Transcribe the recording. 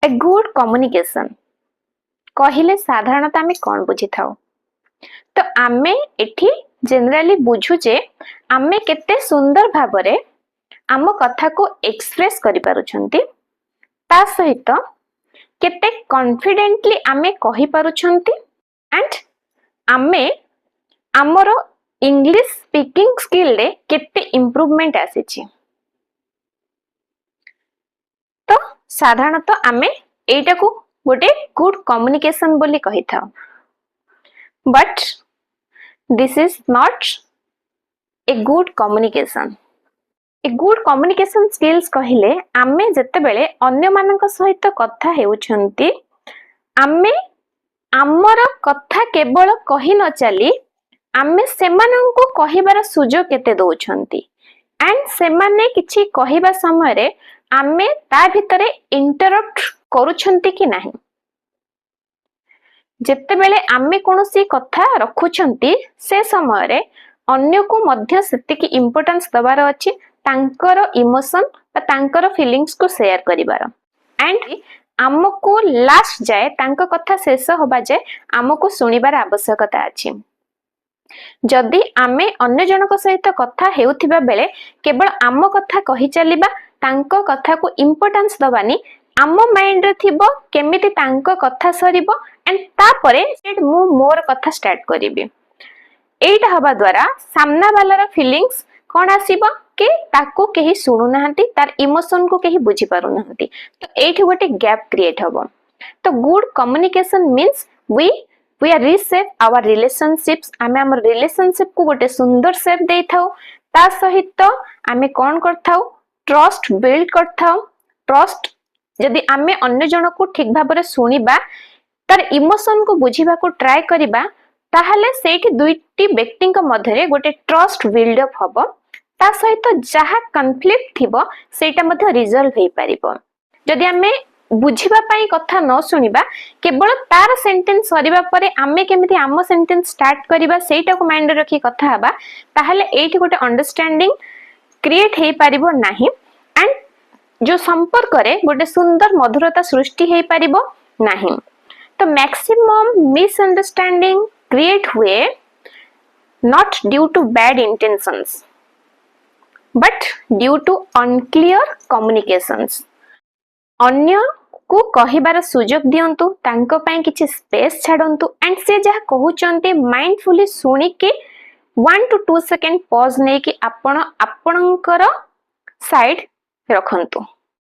A good communication कहले साधारणतः आमे कौन बुझी थाओ तो आमे एठी जनरली बुझुचे आमे केते सुंदर भाबरे आम कथा को एक्सप्रेस करि पारुछंती ता सहित केते कॉन्फिडेंटली आमे कहि पारुछंती एंड आमे आमर इंग्लिश स्पीकिंग स्किल रे केते इंप्रूवमेंट आसीची। तो साधारणतः आमे एटा को गोटे गुड कम्युनिकेशन बोली कहि था but this is not a good communication. A good communication skills कहले आमे जते बेले अन्य मानक सहित कथा हेउछंती आमे आमर कथा केवल कहि न चली आमे सेमानंको कहिबार सुजोग केते दोछंती एंड सेमाने किछि कहिबा समय रे आमे ता भितरे इंटरप्ट करूछंती कि नाही। जते बेले आमे कोनोसी कथा रखुछंती से समय रे अन्य को मध्य सेतिकी इंपोर्टेंस दबार अछि तांकर इमोशन बा तांकर फीलिंग्स को शेयर करिवार एंड आमको लास्ट जाए तांको कथा शेष होबा जे आमको सुनिबार आवश्यकता अछि। जदि आमे अन्य जनक सहित कथा हेउथिबा बेले केवल आम कथा कहि चलिबा तांको कथा को इंपोर्टेंस दबानी आम माइंड रे थिबो केमिति तांको कथा सरिबो एंड तापरे मु मोर कथा स्टार्ट करिबी। एटा हबा द्वारा सामना वालार फीलिंग्स कोन आसीबो कि ताको केही सुनु नाहंती तार इमोशन को केही बुझी पारु नाहंती तो एठी गोटे गैप क्रिएट हबो। तो good communication means we are reshape our relationships आमे हमर रिलेशनशिप को गोटे सुंदर शेप देई थाउ ता सहित आमे कोन करथाउ ट्रस्ट बिल्ड करथाउ। ट्रस्ट जदि आमे अन्य जन को ठीक भाबरे सुनिबा तार इमोशन को बुझीबा को ट्राई करिबा ताहले सेठी दुईटी व्यक्ति मध्य गोटे ट्रस्ट बिल्ड अप हबो ता सहित जहा कॉन्फ्लिक्ट थिबो सेटा मध्य रिजॉल्व हे परिबो। जदि आमे बुझीबा पई कथा न सुनिबा केवल तार सेंटेंस सरिबा परे आमे केमिति आम सेंटेंस स्टार्ट करिबा सेटा को माइंड रखी कथा हबा ताहले एठी गोटे अंडरस्टैंडिंग क्रिएट हे परिबो नाही एंड जो संपर्क रे गोटे सुंदर मधुरता सृष्टि हे परिबो नाही। तो मैक्सिमम मिसअंडरस्टैंडिंग क्रिएट हुए not due to bad intentions but due to unclear communications। अन्य को कहिबार सुजोग दियंतु तांको पई किछि स्पेस छाडंतु एंड से जहा कहउचंती माइंडफुली सुनी के 1 to 2 सेकंड पॉज नै कि आपण आपणकर साइड रखंतु।